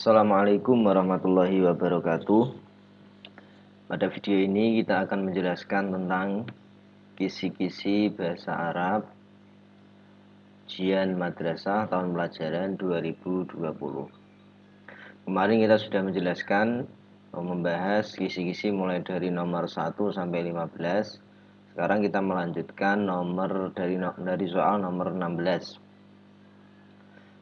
Assalamualaikum warahmatullahi wabarakatuh. Pada video ini kita akan menjelaskan tentang kisi-kisi bahasa Arab ujian madrasah tahun pelajaran 2020. Kemarin kita sudah menjelaskan membahas kisi-kisi mulai dari nomor 1 sampai 15. Sekarang kita melanjutkan dari soal nomor 16.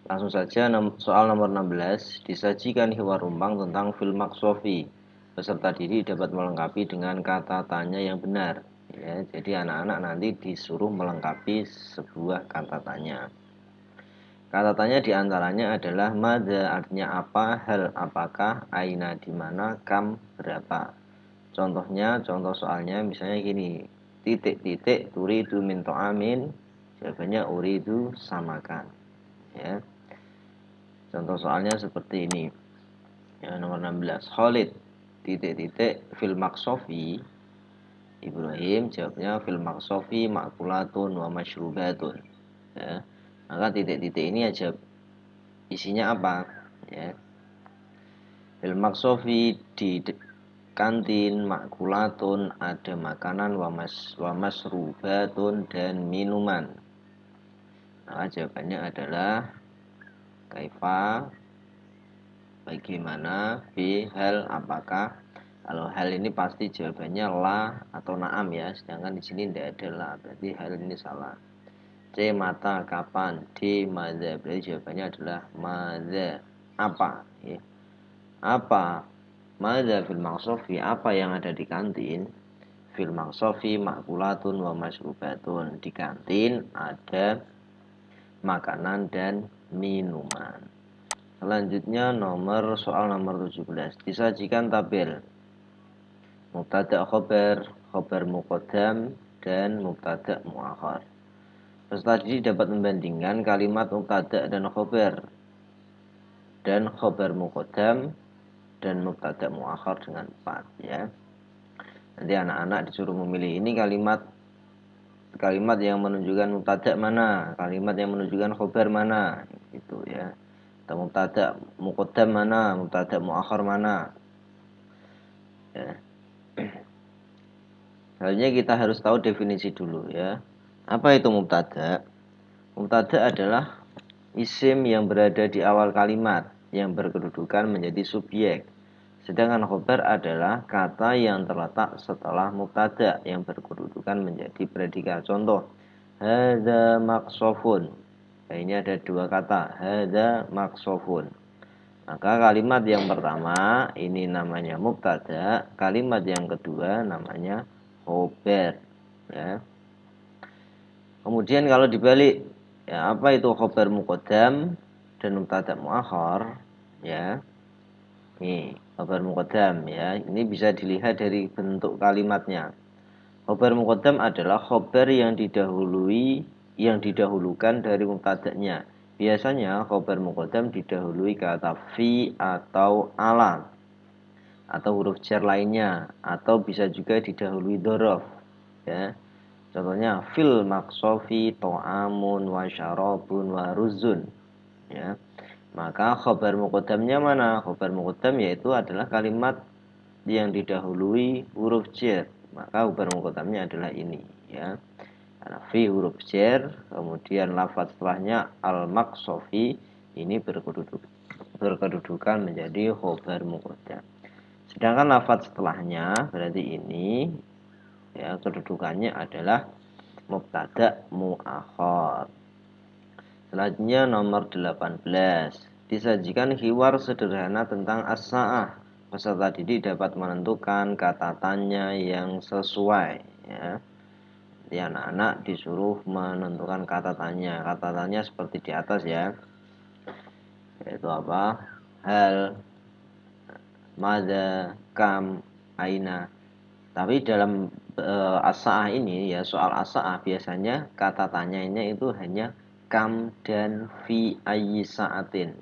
Langsung saja soal nomor 16. Disajikan hiwar rumbang tentang fil maqsofi. Peserta didik dapat melengkapi dengan kata tanya yang benar. Ya, jadi anak-anak nanti disuruh melengkapi sebuah kata tanya. Kata tanya diantaranya adalah madza, artinya apa, hal, apakah, aina, di mana, kam, berapa. Contoh soalnya misalnya gini, titik-titik, turidu min ta'amin, jawabannya uridu samakan. Ya. Contoh soalnya seperti ini. Ya, nomor 16. Khalid titik-titik fil maqsofi. Ibrahim jawabnya fil maqsofi ma'kulatun wa masyrubatun. Ya. Maka titik-titik ini aja isinya apa? Ya. Fil maqsofi di kantin ma'kulatun ada makanan wa masrubatun dan minuman. Maka jawabannya adalah kaifa, bagaimana, hal, apakah. Kalau hal ini pasti jawabannya la atau naam ya, sedangkan di sini tidak ada la, berarti hal ini salah. C, mata, kapan. D, madza, berarti jawabannya adalah madza, apa ya. Apa madza fil maqsofi, apa yang ada di kantin. Fil maqsofi ma'kulatun wa masyrubatun, di kantin ada makanan dan minuman. Selanjutnya soal nomor 17. Disajikan tabel mubtada khobar muqaddam dan mubtada muakhar. Peserta didik dapat membandingkan kalimat mubtada dan khobar muqaddam dan mubtada muakhar dengan 4 ya. Nanti anak-anak disuruh memilih ini kalimat yang menunjukkan mubtada mana, kalimat yang menunjukkan khobar mana, gitu ya. Atau mubtada muqaddam mana, mubtada muakhar mana. Ya. Selanjutnya kita harus tahu definisi dulu ya. Apa itu mubtada? Mubtada adalah isim yang berada di awal kalimat yang berkedudukan menjadi subjek. Sedangkan khobar adalah kata yang terletak setelah mubtada yang berkedudukan menjadi predikat. Contoh, hadza maqsofun. Nah, ini ada dua kata, hadza maqsofun. Maka kalimat yang pertama ini namanya mubtada, kalimat yang kedua namanya khobar ya. Kemudian kalau dibalik ya, apa itu khobar muqaddam dan mubtada muakhar ya. Nih, khobar muqaddam ya. Ini bisa dilihat dari bentuk kalimatnya. Khobar muqaddam adalah khobar yang didahulukan dari mubtadanya. Biasanya khobar muqaddam didahului kata fi atau ala atau huruf jar lainnya, atau bisa juga didahului dzaraf ya. Contohnya fil maqsofi ta'amun wa syarabun wa ruzun ya. Maka khobar muqaddamnya mana? Khobar muqaddam yaitu adalah kalimat yang didahului huruf jar. Maka khobar muqaddamnya adalah ini ya. Karena fi huruf jar, kemudian lafaz setelahnya al-maqsofi, ini berkedudukan menjadi khobar muqaddam. Sedangkan lafaz setelahnya berarti ini ya, kedudukannya adalah mubtada muakhar. Selanjutnya nomor 18. Disajikan hiwar sederhana tentang as-sa'ah. Peserta didik dapat menentukan kata tanya yang sesuai ya. Jadi anak-anak disuruh menentukan kata tanya. Kata tanya seperti di atas ya. Yaitu apa? Hal, madza, kam, aina. Tapi dalam as-sa'ah ini ya, soal as-sa'ah biasanya kata tanyanya itu hanya kam dan fi ayyi sa'atin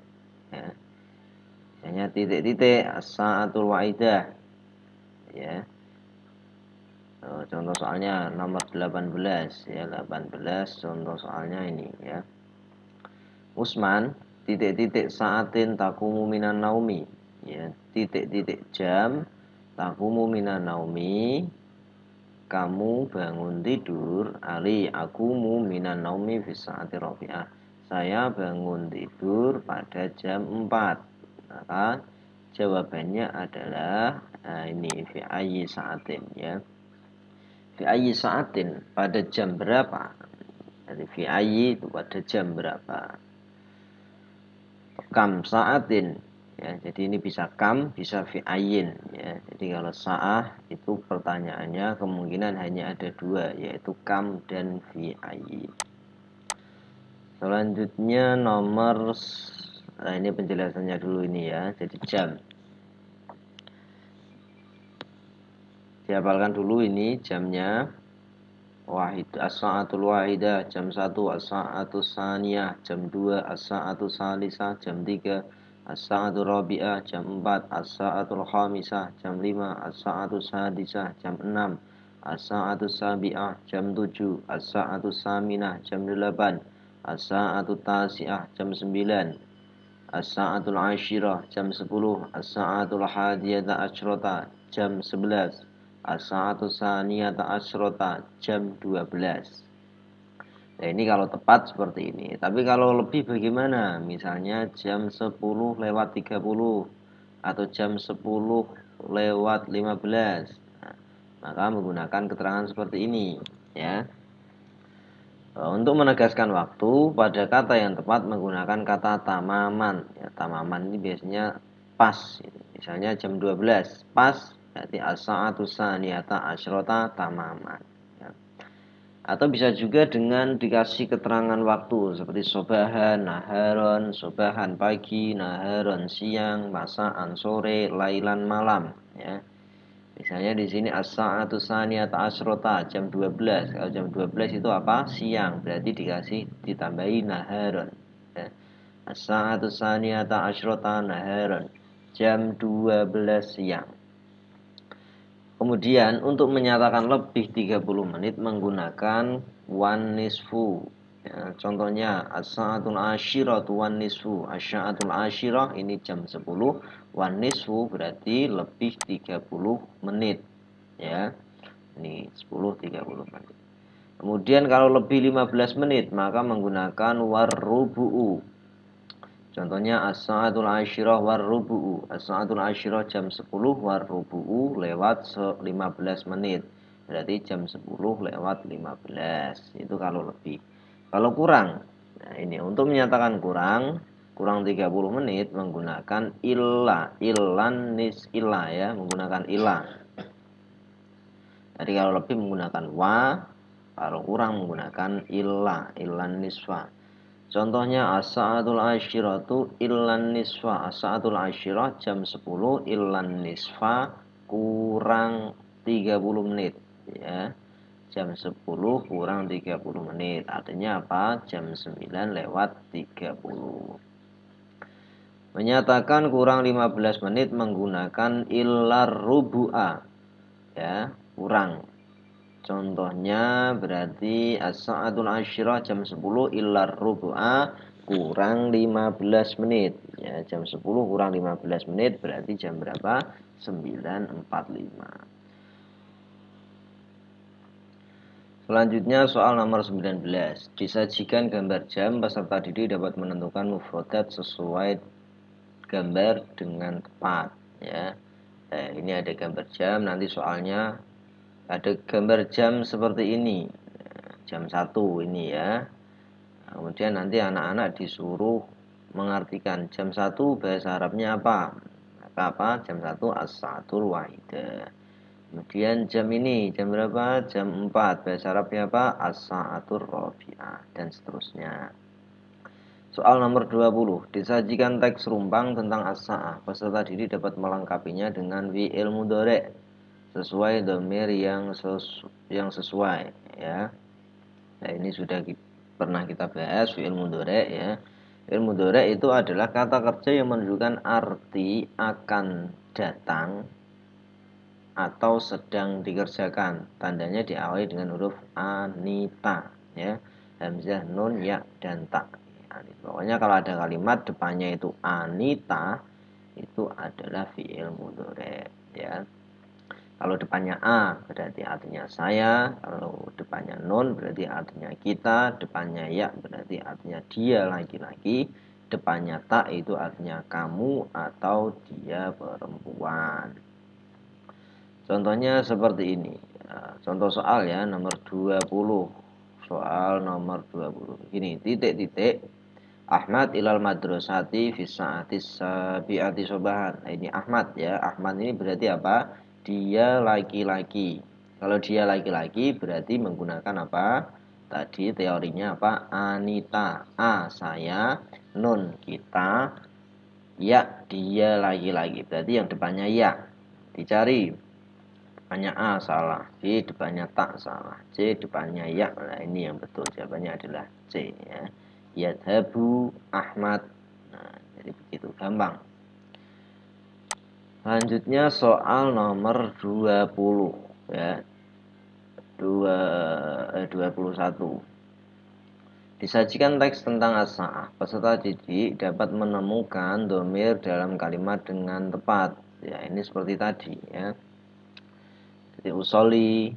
ya. Misalnya titik-titik as-sa'atul wa'idah ya. Contoh soalnya nomor 18 ya, 18 contoh soalnya ini ya. Usman titik-titik saatin takumu minan naumi, ya, titik-titik jam takumu minan naumi, kamu bangun tidur, ali akumu minan naumi fi saati rabi'ah, saya bangun tidur pada jam 4. Maka jawabannya adalah ini fi ayyi saatin, ya. Fi ayyi saatin, pada jam berapa? Jadi fi ayyi itu pada jam berapa? Kam saatin, ya, jadi ini bisa kam, bisa fi ayyin, ya. Jadi kalau saah itu pertanyaannya kemungkinan hanya ada dua, yaitu kam dan fi ayyin. Selanjutnya nomor, nah ini penjelasannya dulu ini, ya. Jadi jam, dihafalkan dulu ini jamnya. Wahid as-sa'atul wahidah, jam 1, as-sa'atus saniyah, jam 2, as-sa'atus salisah, jam 3, as-sa'atul rabi'ah, jam 4, as-sa'atul khamisah, jam 5, as-sa'atus sadisah, jam 6, as-sa'atus sabi'ah, jam 7, as-sa'atus saminah, jam 8, as-sa'atul tasi'ah, jam 9, as-sa'atul ashirah, jam 10, as-sa'atul hadiyata asyrata, jam 11, as-sa'atu saniyata asyrata, jam 12. Nah, ini kalau tepat seperti ini. Tapi kalau lebih bagaimana? Misalnya jam 10 lewat 30 atau jam 10 lewat 15. Nah, maka menggunakan keterangan seperti ini, ya. Untuk menegaskan waktu, pada kata yang tepat menggunakan kata tamaman, ya. Tamaman ini biasanya pas, misalnya jam 12 pas, berarti as-sa'atu saniyata asyrota tamaman, ya. Atau bisa juga dengan dikasih keterangan waktu seperti sobahan, naharon, sobahan pagi, naharon siang, masaan sore, lailan malam, ya. Misalnya di sini as-sa'atu saniyata asyrota, jam 12. Kalau jam 12 itu apa? Siang. Berarti dikasih ditambahi naharon, ya. As-sa'atu saniyata asyrota naharon, jam 12 siang. Kemudian untuk menyatakan lebih 30 menit menggunakan wan nisfu, ya, contohnya as-sa'atul ashiratu wan nisfu, as-sa'atul ashirah ini jam 10, wan nisfu berarti lebih 30 menit, ya. Ini 10 30 menit. Kemudian kalau lebih 15 menit maka menggunakan warrubu'u. Contohnya as-sa'atul ashirah warrubu'u. As-sa'atul ashirah jam 10, warrubu'u lewat 15 menit. Berarti jam 10 lewat 15. Itu kalau lebih. Kalau kurang, nah ini untuk menyatakan kurang 30 menit menggunakan illa, illan nis illa, ya, menggunakan illa. Jadi kalau lebih menggunakan wa, kalau kurang menggunakan illa, illan nisfa. Contohnya as-sa'atul ashiratu illan nisfa. As-sa'atul ashirah jam 10, illan nisfa kurang 30 menit, ya. Jam 10 kurang 30 menit. Artinya apa? Jam 9 lewat 30. Menyatakan kurang 15 menit menggunakan illar rubu'a, ya, kurang. Contohnya berarti as-sa'atul ashirah jam 10 illar rubu'a kurang 15 menit, ya. Jam 10 kurang 15 menit berarti jam berapa? 9.45. Selanjutnya soal nomor 19. Disajikan gambar jam, peserta didik dapat menentukan mufradat sesuai gambar dengan tepat, ya. Ini ada gambar jam, nanti soalnya ada gambar jam seperti ini, jam 1 ini, ya. Kemudian nanti anak-anak disuruh mengartikan jam 1 bahasa Arabnya apa. Maka apa? Jam 1 as-sa'atul wahidah. Kemudian jam ini jam berapa? Jam 4 bahasa Arabnya apa? As-sa'atul rabi'ah, dan seterusnya. Soal nomor 20. Disajikan teks rumpang tentang as-sa'ah. Peserta didik dapat melengkapinya dengan fi'il mudhari' sesuai dhamir yang sesuai, ya. Nah, ini sudah pernah kita bahas fi'il mudhari', ya. Fi'il mudhari' itu adalah kata kerja yang menunjukkan arti akan datang atau sedang dikerjakan. Tandanya diawali dengan huruf anita, ya. Hamzah, nun, ya, dan ta. Pokoknya kalau ada kalimat depannya itu anita, itu adalah fi'il mudhari ya. Kalau depannya a berarti artinya saya, kalau depannya nun berarti artinya kita, depannya ya berarti artinya dia laki-laki, depannya tak itu artinya kamu atau dia perempuan. Contohnya seperti ini. Contoh soal ya nomor 20. Soal nomor 20. Gini, titik-titik Ahmad ilal madrasati fi sa'ati sabi'ati sobahan. Nah, ini Ahmad ya. Ahmad ini berarti apa? Dia laki-laki. Kalau dia laki-laki berarti menggunakan apa? Tadi teorinya apa? Anita. A saya, nun kita, ya dia laki-laki. Berarti yang depannya ya. Dicari. Depannya A salah, B depannya tak salah, C depannya ya. Nah, ini yang betul. Jawabannya adalah C ya. Yadhabu Ahmad. Nah, jadi begitu gampang. Selanjutnya soal nomor 20 ya. 21. Disajikan teks tentang as-sa'ah. Peserta didik dapat menemukan domir dalam kalimat dengan tepat. Ya, ini seperti tadi ya. Jadi usoli,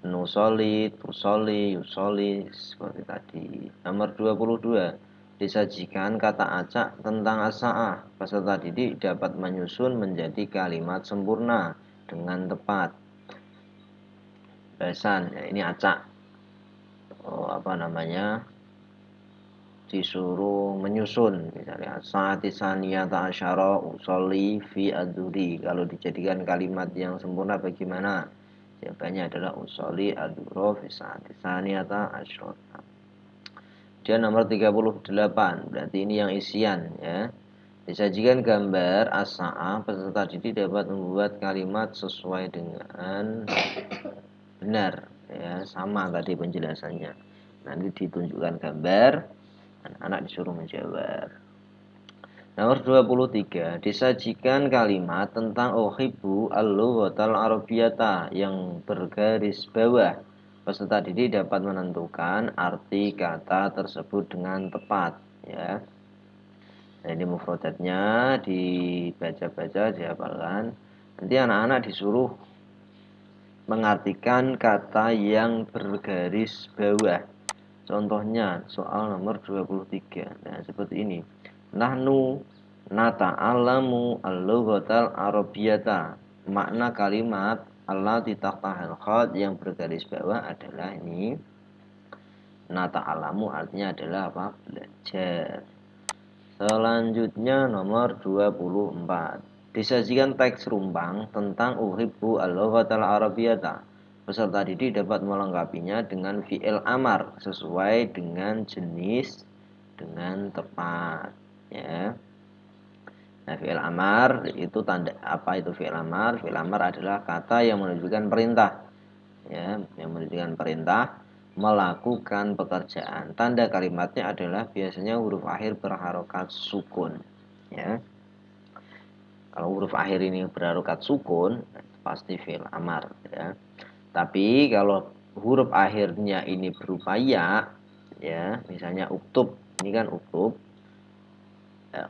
nusoli, tusoli, yusoli seperti tadi. Nomor 22. Disajikan kata acak tentang as-sa'ah. Peserta didik dapat menyusun menjadi kalimat sempurna dengan tepat. Bahasan, ya ini acak. Disuruh menyusun misalnya saati saniyata asyara usolli fi adzuri. Kalau dijadikan kalimat yang sempurna bagaimana? Jawabannya adalah usolli adzura fi saati saniyata asyara. Dia nomor 38, berarti ini yang isian ya. Disajikan gambar as-sa'ah, peserta didik dapat membuat kalimat sesuai dengan benar ya, sama tadi penjelasannya. Nanti ditunjukkan gambar, anak-anak disuruh menjawab. Nomor 23, disajikan kalimat tentang uhibbu al-lughatal arabiyyata yang bergaris bawah. Peserta didik dapat menentukan arti kata tersebut dengan tepat ya. Nah, ini mufradatnya dibaca-baca, dihafalkan. Nanti anak-anak disuruh mengartikan kata yang bergaris bawah. Contohnya soal nomor 23. Nah, seperti ini. Nahnu nata'allamu al-lughatal arabiyyata. Makna kalimat allati tahtahal khat yang bergaris bawah adalah ini. Nata'allamu artinya adalah apa? Belajar. Selanjutnya nomor 24. Disajikan teks rumpang tentang uhibbu al-lughatal arabiyyata. Peserta didik dapat melengkapinya dengan fi'il amar sesuai dengan jenis dengan tepat ya. Nah, fi'il amar itu tanda apa itu fi'il amar? Fi'il amar adalah kata yang menunjukkan perintah ya, yang menunjukkan perintah melakukan pekerjaan. Tanda kalimatnya adalah biasanya huruf akhir berharokat sukun ya. Kalau huruf akhir ini berharokat sukun pasti fi'il amar ya. Tapi kalau huruf akhirnya ini berupa ya, misalnya uktub, ini kan uktub.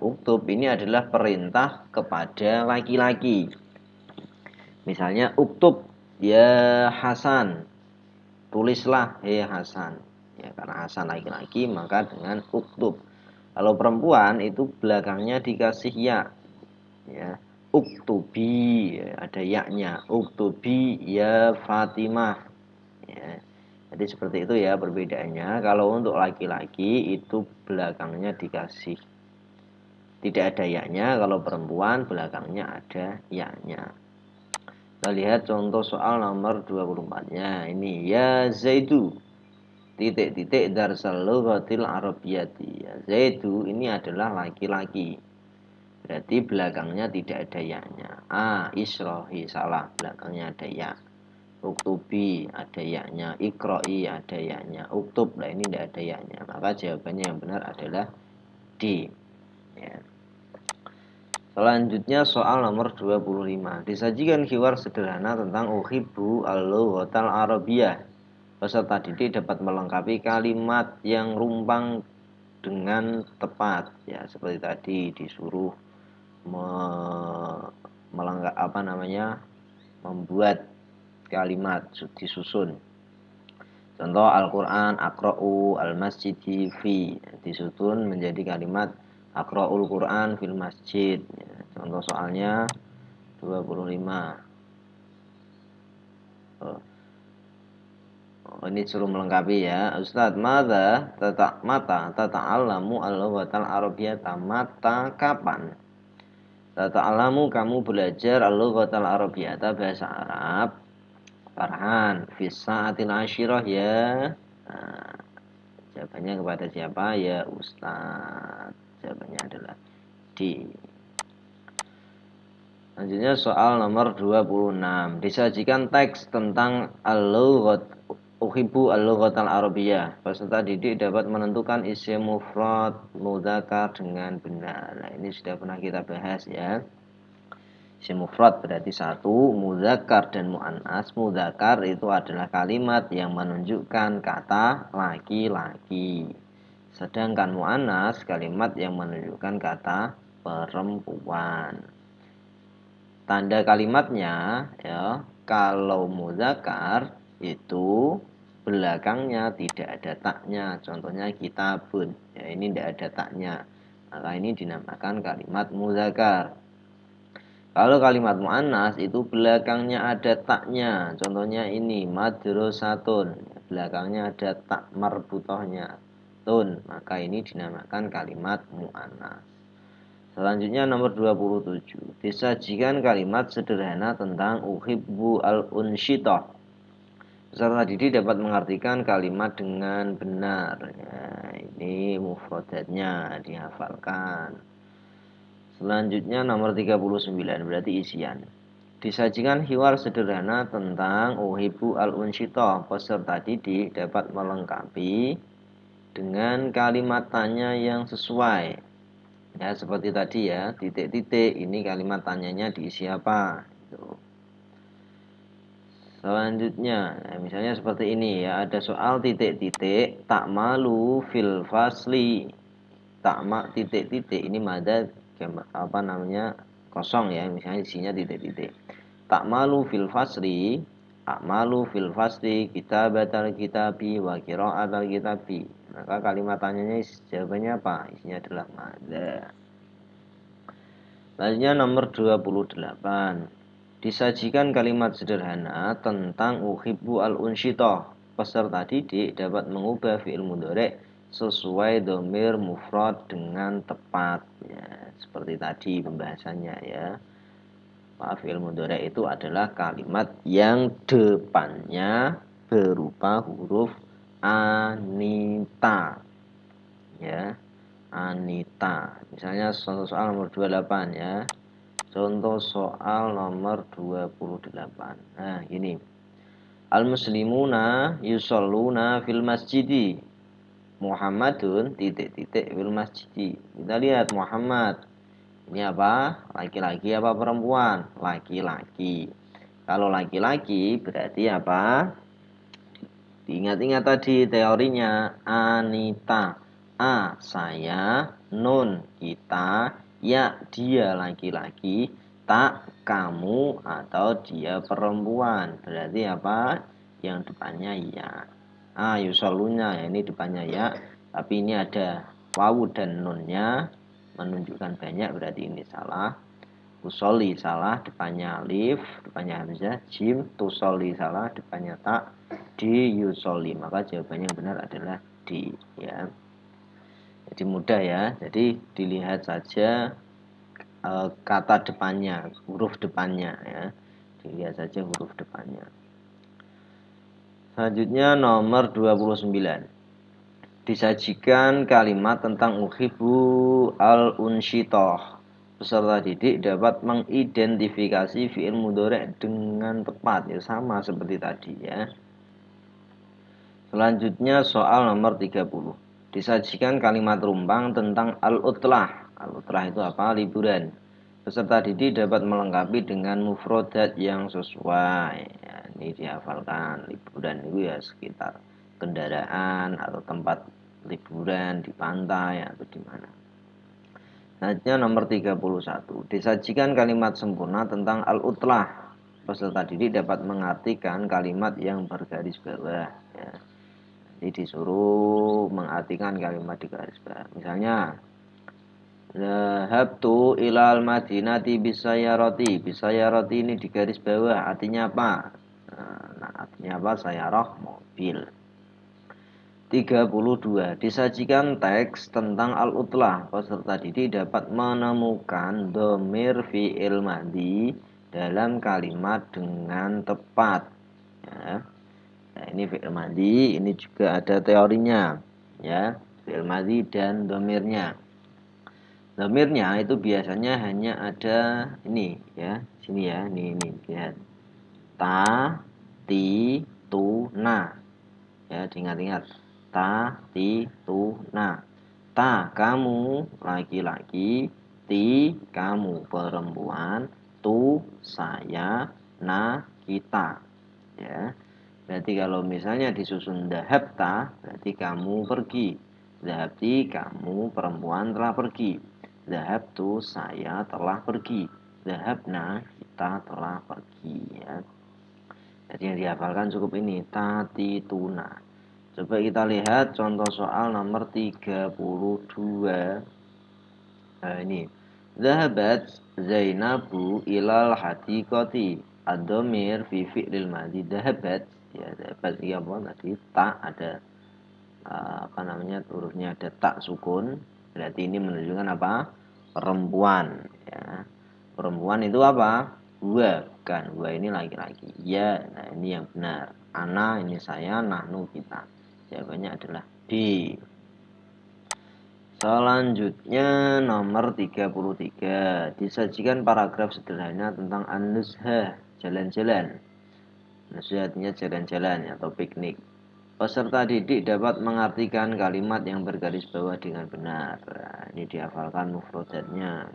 Uktub ini adalah perintah kepada laki-laki. Misalnya uktub ya Hasan, tulislah hei Hasan. Ya, karena Hasan laki-laki maka dengan uktub. Kalau perempuan itu belakangnya dikasih ya. Ya, uktubi ya, ada yaknya. Uktubi ya Fatimah. Ya. Jadi seperti itu ya perbedaannya. Kalau untuk laki-laki itu belakangnya dikasih tidak ada yaknya, kalau perempuan belakangnya ada yaknya. Kita lihat contoh soal nomor 24-nya. Ini ya Zaidu titik-titik darsal lughatil arabiyyati. Ya, Zaidu ini adalah laki-laki. Berarti belakangnya tidak ada yaknya. Isrohi salah, belakangnya ada ya. Uktubi ada yaknya, ikroi ada yaknya, uktub lah ini tidak ada yaknya. Maka jawabannya yang benar adalah D. Ya. Selanjutnya soal nomor 25. Disajikan hiwar sederhana tentang uhibbu al-lughatal arabiyyah. Peserta didik dapat melengkapi kalimat yang rumpang dengan tepat ya, seperti tadi disuruh membuat kalimat disusun. Contoh Al-Quran Aqra'u al-masjidi fi, disusun menjadi kalimat Aqra'ul Quran fil masjid ya. Contoh soalnya 25. Ini suruh melengkapi ya. Ustadz, mata tata'allamu al-lughatal arabiyyata, mata kapan? Tata'allamu, kamu belajar al-lughatal arabiyyata, bahasa Arab. Farhan fi sa'atil asyirah ya. Nah, jawabannya kepada siapa? Ya Ustadz. Jawabannya adalah D. Selanjutnya soal nomor 26. Disajikan teks tentang al-lughat uhibbu al-lughatal arabiyyah. Peserta didik dapat menentukan isim mufrad mudzakkar dengan benar. Nah, ini sudah pernah kita bahas ya. Isim mufrad berarti satu, mudzakkar dan muannas. Mudzakkar itu adalah kalimat yang menunjukkan kata laki-laki. Sedangkan muannas kalimat yang menunjukkan kata perempuan. Tanda kalimatnya ya, kalau mudzakkar itu belakangnya tidak ada taknya. Contohnya kitabun. Ya, ini tidak ada taknya. Maka ini dinamakan kalimat mudzakkar. Kalau kalimat muannas itu belakangnya ada taknya. Contohnya ini madrasatun. Belakangnya ada tak marbutohnya tun. Maka ini dinamakan kalimat muannas. Selanjutnya nomor 27. Disajikan kalimat sederhana tentang uhibbu al-unsyitah. Peserta didik dapat mengartikan kalimat dengan benar. Ya, ini mufradatnya dihafalkan. Selanjutnya nomor 39, berarti isian. Disajikan hiwar sederhana tentang uhibbu al-unsyitah. Peserta didik dapat melengkapi dengan kalimat tanya yang sesuai. Ya, seperti tadi ya, titik-titik, ini kalimat tanyanya diisi apa? Gitu. Selanjutnya, misalnya seperti ini ya, ada soal titik-titik, tak malu fil fasli. Titik-titik, ini mada kosong ya, misalnya isinya titik-titik. Tak malu fil fasli, kitabatal kitabi wa qira'atal kitabi. Maka kalimat tanyanya jawabannya apa? Isinya adalah mada. Selanjutnya nomor 28. Disajikan kalimat sederhana tentang uhibbu al-unsyitah. Peserta didik dapat mengubah fi'il mudhari' sesuai dhamir mufrad dengan tepat ya, seperti tadi pembahasannya ya. Fi'il mudhari' itu adalah kalimat yang depannya berupa huruf anita ya, anita. Misalnya contoh soal nomor 28 ya. Contoh soal nomor 28. Nah, gini. Al-muslimuna yusalluna fil masjidi. Muhammadun titik-titik fil masjidi. Kita lihat Muhammad. Ini apa? Laki-laki apa perempuan? Laki-laki. Kalau laki-laki berarti apa? Diingat-ingat tadi teorinya. Anita. A, saya. Nun, kita. Ya, dia laki-laki. Tak, kamu. Atau dia perempuan. Berarti apa? Yang depannya ya. Yusollunya, ya, ini depannya ya. Tapi ini ada wawu dan nunnya. Menunjukkan banyak, berarti ini salah. Usolli salah, depannya alif, depannya hamzah. Jim, tusolli salah, depannya tak. Di yusolli, maka jawabannya yang benar adalah di ya. Jadi mudah ya. Jadi dilihat saja kata depannya, huruf depannya ya. Dilihat saja huruf depannya. Selanjutnya nomor 29. Disajikan kalimat tentang uhibbu al-unsyitah. Peserta didik dapat mengidentifikasi fi'il mudhari' dengan tepat ya, sama seperti tadi ya. Selanjutnya soal nomor 30. Disajikan kalimat rumpang tentang al-utlah. Al-utlah itu apa? Liburan. Peserta didik dapat melengkapi dengan mufrodat yang sesuai. Ya, ini dihafalkan. Liburan itu ya sekitar kendaraan atau tempat liburan di pantai atau di mana. Selanjutnya nomor 31. Disajikan kalimat sempurna tentang al-utlah. Peserta didik dapat mengartikan kalimat yang bergaris bawah. Ya. Jadi disuruh mengartikan kalimat di garis bawah. Misalnya, Zahabtu ilal madinati bisayaroti. Bisayaroti ini di garis bawah. Artinya apa? Nah, artinya apa? Sayarah mobil. 32. Disajikan teks tentang al-utlah. Peserta didik dapat menemukan dhamir fi'il madhi dalam kalimat dengan tepat. Ya. Nah, ini fi'il madhi, ini juga ada teorinya. Ya, fi'il madhi dan dhamirnya. Dhamirnya itu biasanya hanya ada ini ya, sini ya, ini lihat. Ta, ti, tu, na. Ya, diingat-ingat. Ta, ti, tu, na. Ta, kamu laki-laki. Ti, kamu perempuan. Tu, saya. Na, kita. Ya. Berarti kalau misalnya disusun dahabta, berarti kamu pergi. Dahabti, kamu perempuan telah pergi. Dahabtu, saya telah pergi. Dahabna, kita telah pergi. Ya. Jadi yang dihafalkan cukup ini, tati tuna. Coba kita lihat contoh soal nomor 32. Nah, ini. Zahabat Zainabu ilal hadiqati. Ad-dhamir fi fi'lil madhi. Zahabat, ya zahabat ini apa tadi? Tak ada apa namanya? Hurufnya ada tak sukun. Berarti ini menunjukkan apa? Perempuan, ya. Perempuan itu apa? Huwa, bukan. Huwa ini laki-laki. Ya, nah ini yang benar. Ana ini saya, nahnu kita. Jawabannya adalah B. Selanjutnya nomor 33. Disajikan paragraf sederhana tentang an-nuzhah, jalan-jalan. Nuzhah artinya jalan-jalan atau piknik. Peserta didik dapat mengartikan kalimat yang bergaris bawah dengan benar. Nah, ini dihafalkan mufradatnya.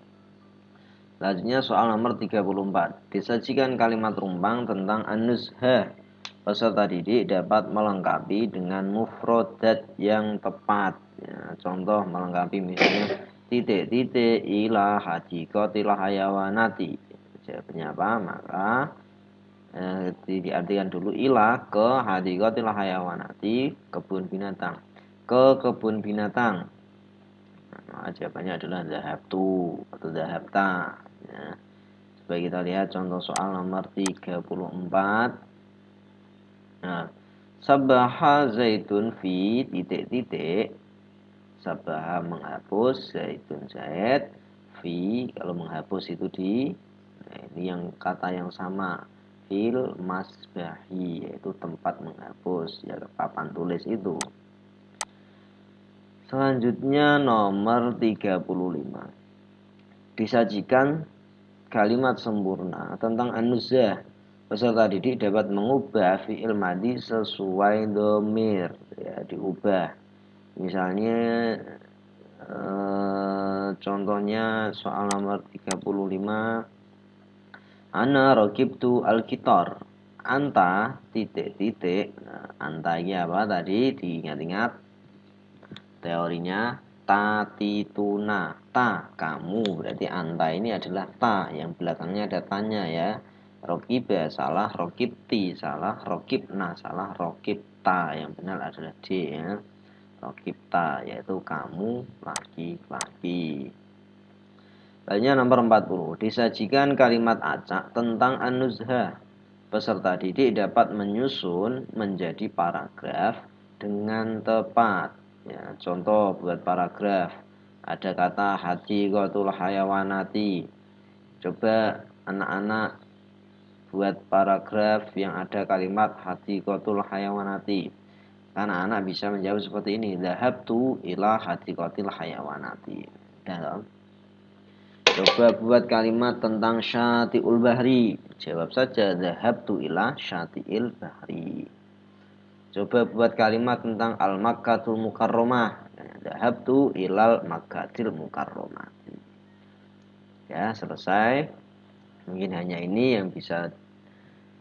Selanjutnya soal nomor 34. Disajikan kalimat rumpang tentang an-nuzhah. Peserta didik dapat melengkapi dengan mufradat yang tepat. Ya, contoh melengkapi misalnya titik-titik ila hadiqatil hayawanati. Jawabannya apa? Maka diartikan dulu ila ke hadiqatil hayawanati, kebun binatang. Ke kebun binatang. Nah, jawabannya adalah zahabtu atau zahabta. Ya. Coba kita lihat contoh soal nomor 34. Nah, sabaha zaitun fi titik-titik. Sabaha menghapus, zaitun zait. Fi kalau menghapus itu di. Nah, ini yang kata yang sama. Fil masbahi yaitu tempat menghapus ya papan tulis itu. Selanjutnya nomor 35. Disajikan kalimat sempurna tentang an-nuzhah. Peserta didik dapat mengubah fi'il madhi sesuai dhamir, ya diubah. Misalnya contohnya soal nomor 35. Ana raqibtu al-kitar. Anta titik-titik. Nah, anta ini apa tadi? Diingat-ingat teorinya tatituna. Ta, kamu. Berarti anta ini adalah ta. Yang belakangnya ada tanya ya. Rokiba salah, rokibti salah, rokibna salah, rokibta. Yang benar adalah D ya. Rokibta yaitu kamu laki-laki. Selanjutnya nomor 40. Disajikan kalimat acak tentang an-nuzhah. Peserta didik dapat menyusun menjadi paragraf dengan tepat. Ya, contoh buat paragraf. Ada kata hadiqatul hayawanati. Coba anak-anak buat paragraf yang ada kalimat hadiqatul hayawanati. Karena anak bisa menjawab seperti ini. Dhahabtu ila hadiqatil hayawanati. Dalam coba buat kalimat tentang syati'ul bahri. Jawab saja dhahabtu ila syati'il bahri. Coba buat kalimat tentang al-Makkatul Mukarramah. Dhahabtu ilal Makkatil Mukarramah. Ya, selesai. Mungkin hanya ini yang bisa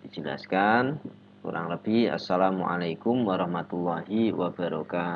dijelaskan. Kurang lebih assalamualaikum warahmatullahi wabarakatuh.